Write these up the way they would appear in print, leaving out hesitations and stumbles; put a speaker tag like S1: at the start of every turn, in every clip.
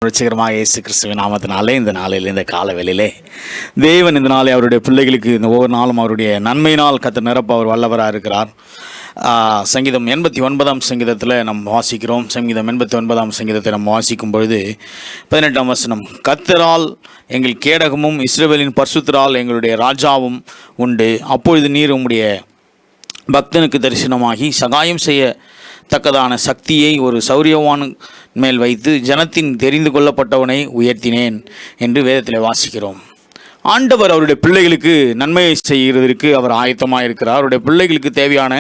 S1: ருச்சிகரமாக இயேசு கிறிஸ்துவின் நாமத்தினாலே இந்த நாளில் இந்த காலவெளியிலே தேவன் இந்த நாளை அவருடைய பிள்ளைகளுக்கு இந்த ஒவ்வொரு நாளும் அவருடைய நன்மையினால் கர்த்தர் நிரப்ப அவர் வல்லவராக இருக்கிறார். சங்கீதம் 89ஆம் சங்கீதத்தில் நாம் வாசிக்கிறோம். சங்கீதம் 89ஆம் சங்கீதத்தை நாம் வாசிக்கும் பொழுது 18ஆம் வசனம், கர்த்தரால் எங்கள் கேடகமும் இஸ்ரவேலின் பரிசுத்தரால் எங்களுடைய ராஜாவும் உண்டு. அப்பொழுது நீர் உம்முடைய பக்தனுக்கு தரிசனமாகி சகாயம் செய்ய தக்கதான சக்தியை ஒரு சௌரியவான் மேல் வைத்து ஜனத்தின் தெரிந்து கொள்ளப்பட்டவனை உயர்த்தினேன் என்று வேதத்தில் வாசிக்கிறோம். ஆண்டவர் அவருடைய பிள்ளைகளுக்கு நன்மையை செய்கிறதற்கு அவர் ஆயத்தமாக இருக்கிறார். அவருடைய பிள்ளைகளுக்கு தேவையான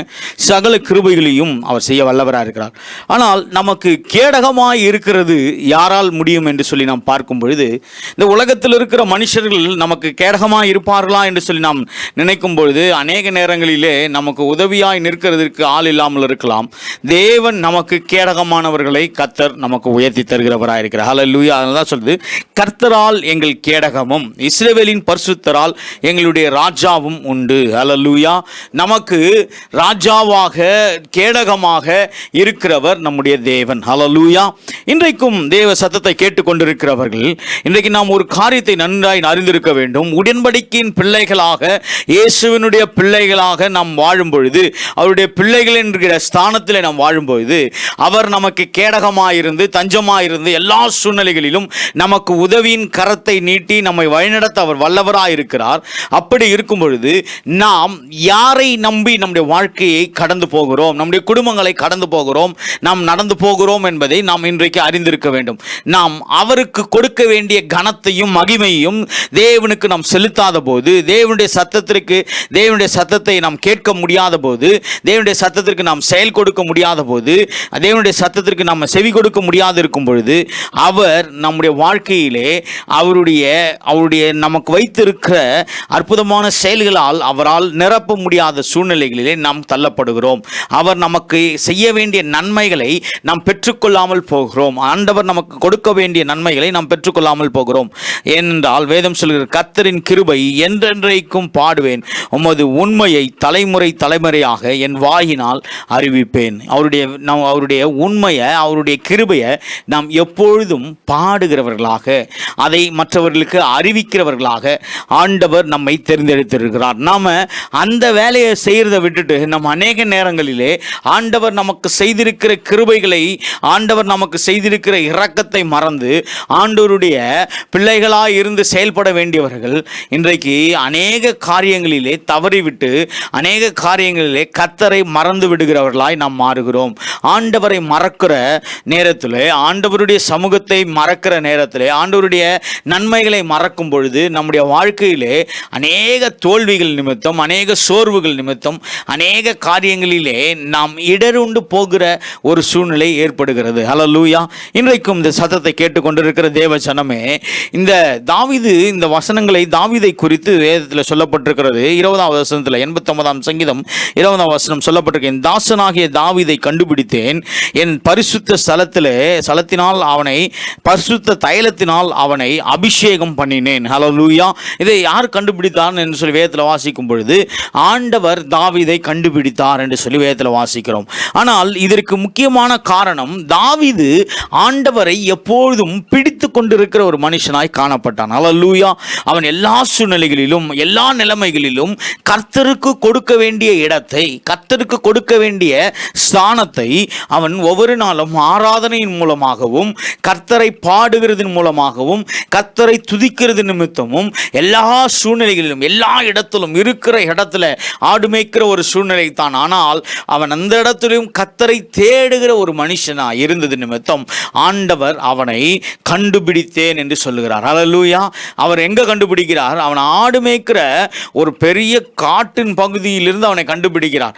S1: சகல கிருபைகளையும் அவர் செய்ய வல்லவராக இருக்கிறார். ஆனால் நமக்கு கேடகமாய் இருக்கிறது யாரால் முடியும் என்று சொல்லி நாம் பார்க்கும் பொழுது, இந்த உலகத்தில் இருக்கிற மனுஷர்கள் நமக்கு கேடகமாக இருப்பார்களா என்று சொல்லி நாம் நினைக்கும் பொழுது அநேக நேரங்களிலே நமக்கு உதவியாய் நிற்கிறதற்கு ஆள் இல்லாமல் இருக்கலாம். தேவன் நமக்கு கேடகமானவர்களை கர்த்தர் நமக்கு உயர்த்தி தருகிறவராக இருக்கிறார். ஹல்லேலூயா. அதனால தான் சொல்லுது, கர்த்தரால் எங்கள் கேடகமும் இஸ்ரவேலின் பரிசுத்தரால் எங்களுடைய ராஜாவும் உண்டு. ஹல்லேலூயா. நமக்கு ராஜாவாக கேடகமாக இருக்கிறவர் நம்முடைய தேவன். ஹல்லேலூயா. இன்றைக்கும் தேவ சத்தத்தை கேட்டுக்கொண்டிருக்கிறவர்கள், இன்றைக்கு நாம் ஒரு காரியத்தை நன்றாய் அறிந்திருக்க வேண்டும். உடன்படிக்கையின் பிள்ளைகளாக, இயேசுவினுடைய பிள்ளைகளாக நாம் வாழும் பொழுது, அவருடைய பிள்ளைகள் என்கிற ஸ்தானத்தில் நாம் வாழும் பொழுது, அவர் நமக்கு கேடகமாயிருந்து தஞ்சமாயிருந்து எல்லா சூழ்நிலைகளிலும் நமக்கு உதவியின் கரத்தை நீட்டி நம்மை வழிநடத்த அவர் வல்லவராக இருக்கிறார். அப்படி இருக்கும் பொழுது நாம் யாரை நம்பி நம்முடைய வாழ்க்கையை கடந்து போகிறோம், நம்முடைய குடும்பங்களை கடந்து போகிறோம், நாம் நடந்து போகிறோம் என்பதை நாம் இன்றைக்கு அறிந்திருக்க வேண்டும். நாம் அவருக்கு கொடுக்க வேண்டிய கனத்தையும் மகிமையும் தேவனுக்கு நாம் செலுத்தாத போது, தேவனுடைய சத்தத்தை நாம் கேட்க முடியாத போது, தேவனுடைய சத்தத்திற்கு நாம் செயல் கொடுக்க முடியாத போது, தேவனுடைய சத்தத்திற்கு நாம் செவி கொடுக்க முடியாது இருக்கும் பொழுது, அவர் நம்முடைய வாழ்க்கையிலே அவருடைய நமக்கு வைத்திருக்கிற அற்புதமான செயல்களால் அவரால் நிரப்ப முடியாத சூழ்நிலைகளிலே நாம் தள்ளப்படுகிறோம். அவர் நமக்கு செய்ய வேண்டிய நன்மைகளை நாம் பெற்றுக்கொள்ளாமல் போகிறோம். ஆண்டவர் நமக்கு கொடுக்க வேண்டிய நன்மைகளை நாம் பெற்றுக்கொள்ளாமல் போகிறோம். ஏனென்றால் வேதம் சொல்கிற, கர்த்தரின் கிருபை என்றென்றைக்கும் பாடுவேன், உமது உண்மையை தலைமுறை தலைமுறையாக என் வாயினால் அறிவிப்பேன். அவருடைய உண்மையை, அவருடைய கிருபையை நாம் எப்பொழுதும் பாடுகிறவர்களாக, அதை மற்றவர்களுக்கு அறிவிக்கிறவர்களாக ஆண்டவர் நம்மை தேர்ந்தெடுத்திருக்கிறார். நாம் அந்த வேலையை செய்கிறத விட்டுட்டு நம்ம அநேக நேரங்களிலே ஆண்டவர் நமக்கு செய்திருக்கிற கிருபைகளை, ஆண்டவர் நமக்கு செய்திருக்கிற இரக்கத்தை மறந்து ஆண்டவருடைய பிள்ளைகளாக இருந்து செயல்பட வேண்டியவர்கள் இன்றைக்கு அநேக காரியங்களிலே தவறிவிட்டு, அநேக காரியங்களிலே கர்த்தரை மறந்து விடுகிறவர்களாய் நாம் மாறுகிறோம். ஆண்டவரை மறக்கிற நேரத்தில், ஆண்டவருடைய சமூகத்தை மறக்கிற நேரத்தில், ஆண்டவருடைய நன்மைகளை மறக்கும் பொழுது நம்முடைய வாழ்க்கையிலே அநேக தோல்விகள் நிமித்தம், அநேக சோர்வுகள் நிமித்தம், அநேக காரியங்களிலே நாம் இடருண்டு போகிற ஒரு சூழ்நிலை ஏற்படுகிறது. ஹல்லேலூயா. இன்றைக்கும் இந்த சத்தத்தை கேட்டுக்கொண்டிருக்கிற தேவ ஜனமே, இந்த தாவீது, இந்த வசனங்களை தாவீதை குறித்து வேதத்தில் சொல்லப்பட்டிருக்கிறது. 20ஆம் வசனத்தில் 89ஆம் சங்கீதம் 20ஆம் வசனம் சொல்லப்பட்டிருக்கு, என் தாசனாகிய தாவீதை கண்டுபிடித்தேன், என் பரிசுத்த ஸ்தலத்தினால் அவனை, பரிசுத்த தைலத்தினால் அவனை அபிஷேகம் பண்ணினேன். ஹல்லேலூயா. இதை யார் கண்டுபிடித்தார் என்று சொல்லி வேதத்தில் வாசிக்கும் பொழுது, ஆண்டவர் தாவீதை கண்டுபிடித்தார் என்று சொல்லி வேதத்தில் வாசிக்கிறோம். ஆனால் இதற்கு முக்கியமான காரணம், தாவீது ஆண்டவரை எப்பொழுதும் பிடித்து கொண்டிருக்கிற ஒரு மனுஷனாய் காணப்பட்டான். ஹல்லேலூயா. அவன் எல்லா சூழ்நிலைகளிலும், எல்லா நிலைமைகளிலும் கர்த்தருக்கு கொடுக்க வேண்டிய இடத்தை, கர்த்தருக்கு கொடுக்க வேண்டிய ஸ்தானத்தை அவன் ஒவ்வொரு நாளும் ஆராதனையின் மூலமாகவும், கர்த்தரை பாடுகிறதன் மூலமாகவும், கர்த்தரை துதிக்கிறது நிமித்தமும், எல்லா சூழ்நிலைகளிலும், எல்லா இடத்திலும், இருக்கிற இடத்துல ஆடு மேய்க்கிற ஒரு சூழ்நிலை தான். ஆனால் அவன் அந்த இடத்திலும் கர்த்தரை தேடுகிற ஒரு மனுஷனா இருந்தது நிமித்தம் ஆண்டவர் அவனை கண்டுபிடித்தேன் என்று சொல்லுகிறார். ஹல்லேலூயா. அவர் எங்க கண்டுபிடிக்கிறார்? அவன் ஆடு மேய்க்கிற ஒரு பெரிய காட்டின் பகுதியிலிருந்து அவனை கண்டுபிடிக்கிறார்.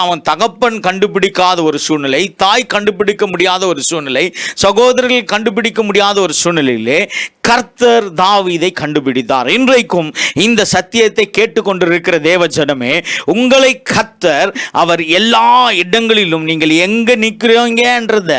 S1: அவன் தகப்பன் கண்டுபிடிக்காத ஒரு சூழ்நிலை, தாய் கண்டுபிடிக்க முடியாத ஒரு சூழ்நிலை, சகோதரர்கள் கண்டுபிடிக்க முடியாத ஒரு சூழ்நிலையிலே கர்த்தர் தாவீதை கண்டுபிடித்தார். கண்டுபிடித்தார். இன்றைக்கும் இந்த சத்தியத்தை கேட்டுக்கொண்டிருக்கிற தேவஜனமே, உங்களை கர்த்தர் அவர் எல்லா இடங்களிலும் நீங்கள் எங்க நிற்கிறீங்கன்றத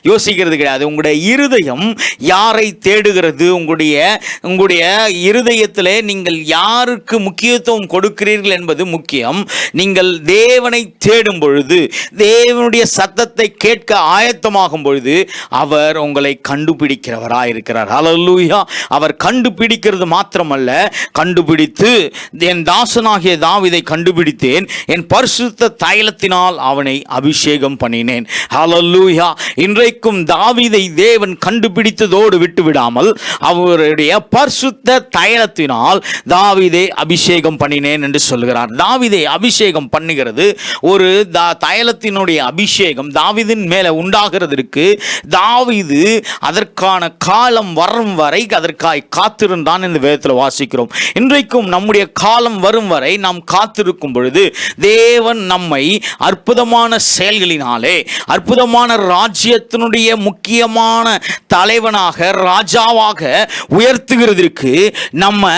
S1: யோசிக்கிறது கிடையாது. உங்களுடைய இருதயம் யாரை தேடுகிறது, உங்களுடைய இருதயத்திலே நீங்கள் யாருக்கு முக்கியத்துவம் கொடுக்கிறீர்கள் என்பது முக்கியம். நீங்கள் தேவனை தேடும் பொழுது, தேவனுடைய சத்தத்தை கேட்க ஆயத்தமாகும் பொழுது அவர் உங்களை கண்டுபிடிக்கிறவராய் இருக்கிறார். ஹல்லேலூயா. அவர் கண்டுபிடிக்கிறது மாத்திரமல்ல, கண்டுபிடித்து என் தாசனாகிய தாவீதை கண்டுபிடித்தேன், என் பரிசுத்த தைலத்தினால் அவனை அபிஷேகம் பண்ணினேன். ஹல்லேலூயா. இன்றைக்கும் தாவீதை தேவன் கண்டுபிடித்ததோடு விட்டுவிடாமல் அவருடைய பரிசுத்த தைலத்தினால் தாவீதை அபிஷேகம் பண்ணினேன் என்று சொல்கிறார். தாவீதை அபிஷேகம் பண்ணுகிறது ஒரு தைலத்தினுடைய அபிஷேகம் தாவீதின் மேலே உண்டாகிறதற்கு தாவீது அதற்கான காலம் வரும் வரை அதற்காய் காத்திருந்தான் என்று வேதத்தில் வாசிக்கிறோம். இன்றைக்கும் நம்முடைய காலம் வரும் வரை நாம் காத்திருக்கும் பொழுது தேவன் நம்மை அற்புதமான செயல்களினாலே, அற்புதமான ராஜ்யத்தினுடைய முக்கியமான தலைவனாக, ராஜாவாக உயர்த்துகிறதற்கு நம்ம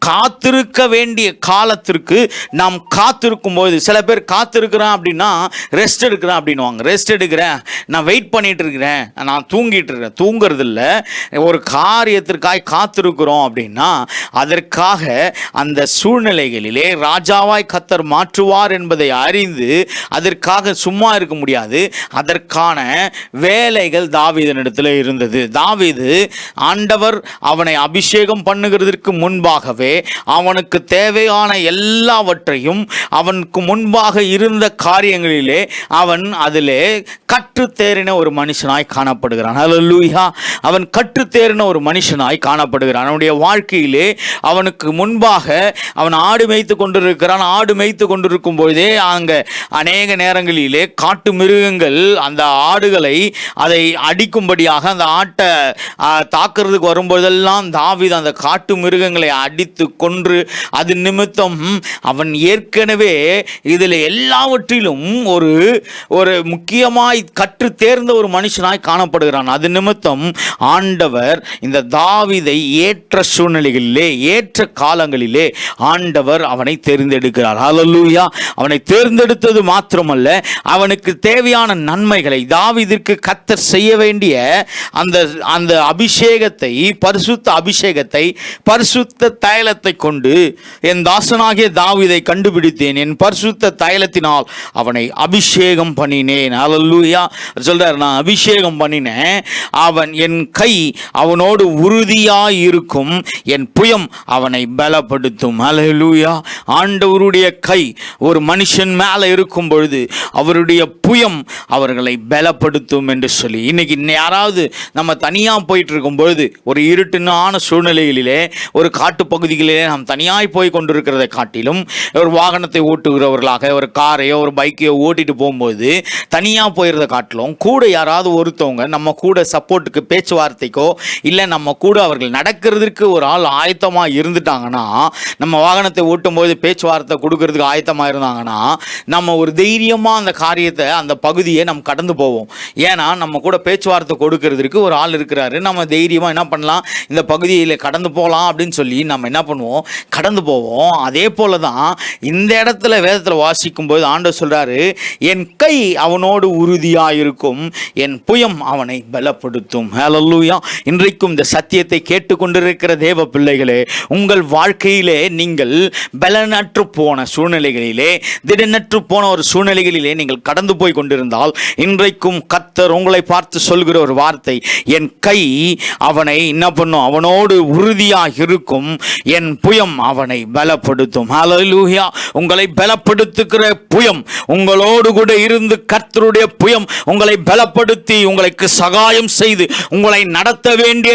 S1: காத்திருக்க வேண்டிய காலத்திற்கு நாம் காத்திருக்கும் போது, சில பேர் காத்திருக்கிறேன் அப்படின்னா ரெஸ்ட் எடுக்கிறேன் அப்படின்வாங்க. ரெஸ்ட் எடுக்கிறேன், நான் வெயிட் பண்ணிட்டு இருக்கிறேன், நான் தூங்கிட்டு இருக்கிறேன். தூங்குறது இல்லை. ஒரு காரியத்திற்காக காத்திருக்கிறோம் அப்படின்னா அதற்காக அந்த சூழ்நிலைகளிலே ராஜாவாய் கர்த்தர் மாற்றுவார் என்பதை அறிந்து அதற்காக சும்மா இருக்க முடியாது. அதற்கான வேலைகள் தாவீதினிடத்தில் இருந்தது. தாவீது ஆண்டவர் அவனை அபிஷேகம் பண்ணுகிறதற்கு முன்பாகவே அவனுக்கு தேவையான எல்லாவற்றையும் அவனுக்கு முன்பாக இருந்த காரியங்களிலே அவன் அதிலே கற்றுத்தேறின ஒரு மனுஷனாய் காணப்படுகிறான். ஹல்லேலூயா. அவன் கற்றுத்தேறின ஒரு மனுஷனாய் காணப்படுகிறான். அவனுடைய வாழ்க்கையிலே அவனுக்கு முன்பாக அவன் ஆடு மேய்த்து கொண்டிருக்கிறான். ஆடு மேய்த்து கொண்டிருக்கும் பொழுதே அங்கே அநேக நேரங்களிலே காட்டு மிருகங்கள் அந்த ஆடுகளை அதை அடிக்கும்படியாக அந்த ஆட்டை தாக்குறதுக்கு வரும்போதெல்லாம் தாவீது அந்த காட்டு மிருகங்களை அடித்து கொன்று அது நிமித்தம் அவன் ஏற்கனவே இதில் எல்லாவற்றிலும் ஒரு முக்கியமாய் கற்று தேர்ந்த ஒரு மனுஷனாய் காணப்படுகிறான். அது நிமித்தம் ஆண்டவர் இந்த தாவீதை ஏற்ற சூழ்நிலைகளிலே, ஏற்ற காலங்களிலே ஆண்டவர் அவனை தேர்ந்தெடுக்கிறார். ஹல்லேலூயா. அவனை தேர்ந்தெடுத்தது மாத்திரமல்ல, அவனுக்கு தேவையான நன்மைகளை, தாவீதிற்கு கர்த்தர் செய்ய வேண்டிய அந்த அபிஷேகத்தை, பரிசுத்த அபிஷேகத்தை, பரிசுத்த தைலத்தை கொண்டு என் தாசனாகிய தாவீதை கண்டுபிடித்தேன், என் பரிசுத்த தைலத்தினால் அவனை அபிஷேகம் பண்ணினேன். ஹல்லேலூயா. சொல்றார், நான் அபிஷேகம் பண்ணினேன், அவன் என் கை அவனோடு உறுதியாய் இருக்கும், என் புயம் அவனை பலப்படுத்தும். ஹல்லேலூயா. ஆண்டவருடைய கை ஒரு மனுஷன் மேலே இருக்கும் பொழுது அவருடைய புயம் அவர்களை பலப்படுத்தும் என்று சொல்லி, இன்னைக்கு யாராவது நம்ம தனியாக போயிட்டு இருக்கும் பொழுது, ஒரு இருட்டுனான சூழ்நிலைகளிலே, ஒரு காட்டு பகுதிகளிலே நாம் தனியாய் போய் கொண்டிருக்கிறதை காட்டிலும், ஒரு வாகனத்தை ஓட்டுகிறவர்களாக ஒரு காரையோ ஒரு பைக்கையோ ஓட்டிட்டு போகும்போது தனியாக போயிடுறத காட்டிலும் கூட யாராவது ஒருத்தவங்க நம்ம கூட சப்போர்ட்டுக்கு, பேச்சுவார்த்தைக்கோ இல்லை நம்ம கூட அவர்கள் நடக்கிறதுக்கு ஒரு ஆள் ஆயத்தமாக இருந்துட்டாங்கன்னா, நம்ம வாகனத்தை ஓட்டும் போது பேச்சுவார்த்தை கொடுக்கறதுக்கு ஆயத்தமாக இருந்தாங்கன்னா நம்ம ஒரு தைரியமாக அந்த காரியத்தை, அந்த பகுதியை நம்ம கடந்து போவோம். ஏன்னா நம்ம கூட பேச்சுவார்த்தை கொடுக்கறதுக்கு ஒரு ஆள் இருக்கிறாரு, நம்ம தைரியமாக என்ன பண்ணலாம், இந்த பகுதியில் கடந்து போகலாம் அப்படின்னு சொல்லி நம்ம என்ன பண்ணுவோம், கடந்து போவோம். அதே போல தான் இந்த இடத்துல வேதத்தில் வாசிக்கும் போது ஆண்டவர் சொல்றாரு, என் கை அவனோடு உறுதியாக இருக்கும், என் புயம் அவனை பலப்படுத்தும். ஹல்லேலூயா. இன்றைக்கும் இந்த சத்தியத்தை கேட்டுக்கொண்டிருக்கிற தேவ பிள்ளைகளே, உங்கள் வாழ்க்கையிலே நீங்கள் பலனற்று போன சூழ்நிலைகளிலே, திடனற்று போன ஒரு சூழ்நிலைகளிலே நீங்கள் கடந்து போய் கொண்டிருந்தால், இன்றைக்கும் கர்த்தர் உங்களை பார்த்து சொல்கிற ஒரு வார்த்தை, என் கை அவனை என்ன பண்ணும், அவனோடு உறுதியாக இருக்கும், என் புயம் அவனை பலப்படுத்தும். ஹல்லேலூயா. உங்களை பலப்படுத்துகிற புயம் உங்களோடு கூட இருந்து, கர்த்தருடைய புயம் உங்களை பலப்படுத்தி உங்களுக்கு சகாயம் செய்து உங்களை நடத்த வேண்டிய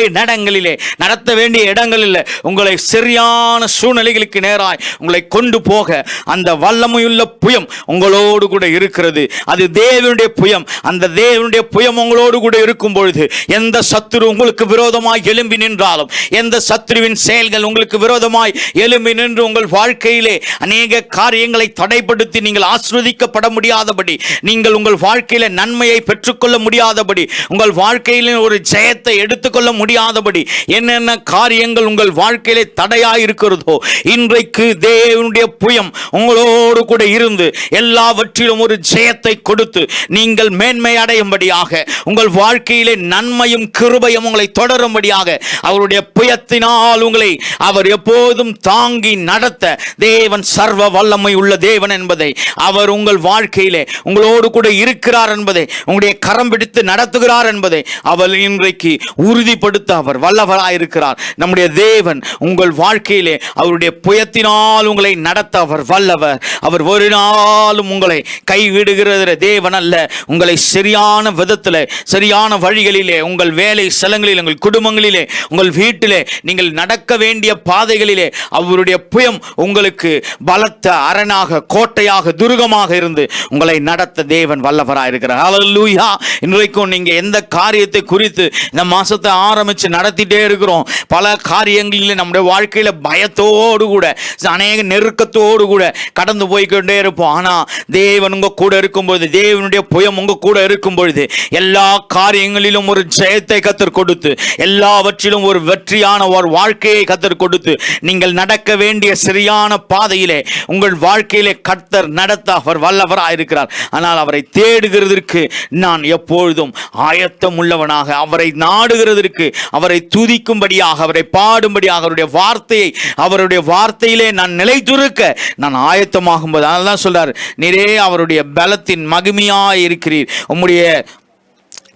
S1: இடங்களில் உங்களை சரியான சூழ்நிலைகளுக்கு நேராய் உங்களை கொண்டு போக அந்த வல்லமையுள்ள புயம் உங்களோடு கூட இருக்கிறது. அது தேவனுடைய புயம். அந்த தேவனுடைய புயம் உங்களோடு கூட இருக்கும் பொழுது எந்த சத்துரு உங்களுக்கு விரோதமாய் எழும்பி நின்றாலும், எந்த சத்துருவின் செயல்கள் உங்களுக்கு விரோதமாய் எழும்பி நின்று உங்கள் வாழ்க்கையிலே அநேக காரியங்களை தடைப்படுத்தி நீங்கள் ஆசீர்வதிக்கப்பட முடியாதபடி, நீங்கள் உங்கள் வாழ்க்கையில நன்மையை பெற்றுக்கொள்ள முடியாதபடி, உங்கள் வாழ்க்கையில் ஒரு ஜெயத்தை எடுத்துக்கொள்ள முடியாதபடி, என்னென்ன காரியங்கள் உங்கள் உங்கள் வாழ்க்கையிலே தடையாய் இருக்கிறதோ, இன்றைக்கு தேவனுடைய புயம் உங்களோடு கூட இருந்து எல்லாவற்றிலும் ஒரு ஜெயத்தை கொடுத்து நீங்கள் மேன்மை அடையும்படியாக, உங்கள் வாழ்க்கையிலே நன்மையும் கிருபையும் உங்களை தொடரும்படியாக அவருடைய புயத்தினால் உங்களை அவர் எப்போதும் தாங்கி நடத்த தேவன் சர்வ வல்லமை உள்ள தேவன் என்பதை, அவர் உங்கள் வாழ்க்கையிலே உங்களோடு கூட இருக்கிறார் என்பதை, உங்களுடைய கரம் பிடித்து நடத்துகிறார் என்பதை அவர் இன்றைக்கு உறுதிப்படுத்த அவர் வல்லவராயிருக்கிறார். நம்முடைய தேவன் உங்கள் வாழ்க்கையிலே அவருடைய புயத்தினால் உங்களை நடத்த அவர் வல்லவர். அவர் ஒரு நாளும் உங்களை கைவிடுகிற தேவன் அல்ல. உங்களை சரியான விதத்தில், சரியான வழிகளிலே, உங்கள் வேலை ஸ்தலங்களிலே, உங்கள் குடும்பங்களிலே, உங்கள் வீட்டிலே, நீங்கள் நடக்க வேண்டிய பாதைகளிலே அவருடைய புயம் உங்களுக்கு பலத்த அரணாக, கோட்டையாக, துருகமாக இருந்து உங்களை நடத்த தேவன் வல்லவராயிருக்கிறார். ஹல்லேலூயா. இன்றைக்கும் நீங்க எந்த காரியத்தை குறித்து இந்த மாசத்தை ஆரம்பிச்சு நடத்திட்டே இருக்கிறோம், பல காரியங்களில் நம்முடைய வாழ்க்கையில பயத்தோடு கூட, அநேக நெருக்கத்தோடு கூட கடந்து போய்கொண்டே இருப்போம். ஆனா தேவன் உங்க கூட இருக்கும்போது, தேவனுடைய புயம் உங்க கூட இருக்கும் பொழுது, எல்லா காரியங்களிலும் ஒரு ஜெயத்தை கர்த்தர் கொடுத்து, எல்லாவற்றிலும் ஒரு வெற்றியான ஒரு வாழ்க்கையை கர்த்தர் கொடுத்து, நீங்கள் நடக்க வேண்டிய சரியான பாதையிலே உங்கள் வாழ்க்கையிலே கர்த்தர் நடத்த அவர் வல்லவராயிருக்கிறார். ஆனால் அவரை தேடுகிறதற்கு நான் எப்பொழுதும் ஆயத்தம் உள்ளவனாக, அவரை நாடுகிறதற்கு, அவரை துதிக்கும்படியாக, அவரை பாடும்படியாக, அவருடைய வார்த்தையிலே நான் நிலைத்திருக்க நான் ஆயத்தமாகும் போது, அதனால்தான் சொல்றார், நீரே அவருடைய பலத்தின் மகிமையாய் இருக்கிறீர், உம்முடைய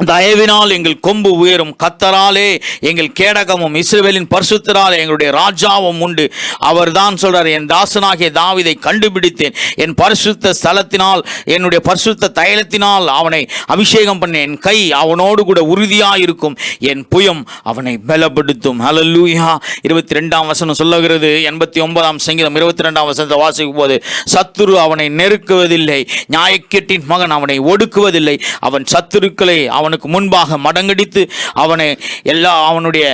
S1: தயவினால் எங்கள் கொம்பு உயரும், கர்த்தராலே எங்கள் கேடகமும், இஸ்ரவேலின் பரிசுத்தராலே எங்களுடைய ராஜாவும் உண்டு. அவர் தான் சொல்றார், என் தாசனாகிய தாவீதை கண்டுபிடித்தேன், என் பரிசுத்த ஸ்தலத்தினால், என்னுடைய பரிசுத்த தைலத்தினால் அவனை அபிஷேகம் பண்ணேன், என் கை அவனோடு கூட உறுதியாக இருக்கும், என் புயம் அவனை பலப்படுத்தும். ஹல்லேலூயா. 22ஆம் வசனம் சொல்லுகிறது, 89ஆம் சங்கீதம் 22ஆம் வசனத்தை வாசிக்கும் போது, சத்துரு அவனை நெருக்குவதில்லை, நியாயக்கேட்டின் மகன் அவனை ஒடுக்குவதில்லை, அவன் சத்துருக்களை அவனுக்கு முன்பாக மடங்கடித்து அவனுடைய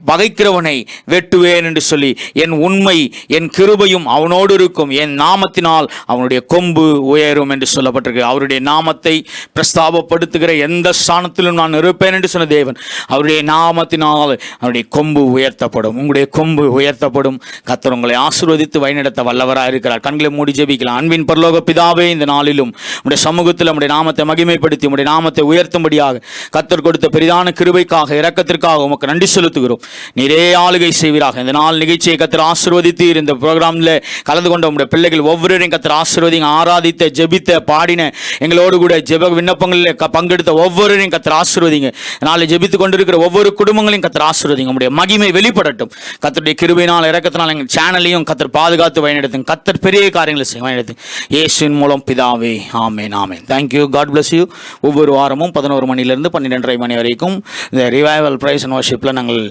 S1: பகைக்கிறவனை வெட்டுவேன் என்று சொல்லி, என் உண்மை என் கிருபையும் அவனோடு இருக்கும், என் நாமத்தினால் அவனுடைய கொம்பு உயரும் என்று சொல்லப்பட்டிருக்கு. அவருடைய நாமத்தை பிரஸ்தாபப்படுத்துகிற எந்த ஸ்தானத்திலும் நான் இருப்பேன் என்று சொன்ன தேவன், அவருடைய நாமத்தினால் அவருடைய கொம்பு உயர்த்தப்படும். உங்களுடைய கொம்பு உயர்த்தப்படும். கர்த்தர் உங்களை ஆசீர்வதித்து வழிநடத்த வல்லவராக இருக்கிறார். கண்களை மூடி ஜெபிக்கலாம். அன்பின் பரலோக பிதாவே, இந்த நாளிலும் உடைய சமூகத்தில் உடைய நாமத்தை மகிமைப்படுத்தி உடைய நாமத்தை உயர்த்தும்படியாக கர்த்தர் கொடுத்த பெரிதான கிருபைக்காக, இரக்கத்திற்காக உமக்கு நன்றி செலுத்துகிறோம். நீரே ஆளுகை செய்வீராக. இந்த நாள் நிகழ்ச்சியை கர்த்தர் ஆசீர்வதித்தீர். இந்த ப்ரோக்ராமில் கலந்து கொண்ட உங்களுடைய பிள்ளைகள் ஒவ்வொருவரையும் கர்த்தர் ஆசீர்வதிங்க. ஆராதித்த, ஜெபித்த, பாடின, எங்களோடு கூட ஜெப விண்ணப்பங்களில் பங்கெடுத்த ஒவ்வொருவரையும் கர்த்தர் ஆசீர்வதிங்க. நாளை ஜெபித்து கொண்டிருக்கிற ஒவ்வொரு குடும்பங்களையும் கர்த்தர் ஆசீர்வதிங்க. உங்களுடைய மகிமை வெளிப்படட்டும். கர்த்தருடைய கிருபையினால், இரக்கத்தினால் எங்கள் சேனலையும் கர்த்தர் பாதுகாத்து வழிநடத்துங்க. கர்த்தர் பெரிய காரியங்களை செய்ய வழிநடத்துங்க. இயேசுவின் மூலம் பிதாவே, ஆமென், ஆமென். தேங்க்யூ. God bless you. ஒவ்வொரு வாரமும் 11 மணிலிருந்து 12:30 மணி வரைக்கும் இந்த ரிவைவல் பிரைஸ் அண்ட் வர்ஷிப்பில் நாங்கள்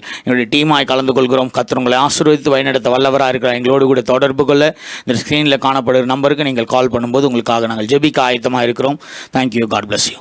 S1: டீமாய் கலந்து கொள்கிறோம். கர்த்தர் உங்களை ஆசீர்வதித்து வழிநடத்த வல்லவராக இருக்கிறார். எங்களோடு கூட தொடர்பு கொள்ள இந்த ஸ்க்ரீனில் காணப்படுகிற நம்பருக்கு நீங்கள் கால் பண்ணும்போது உங்களுக்காக நாங்கள் ஜெபிக்க ஆயத்தமாக இருக்கிறோம். தேங்க்யூ. God bless you.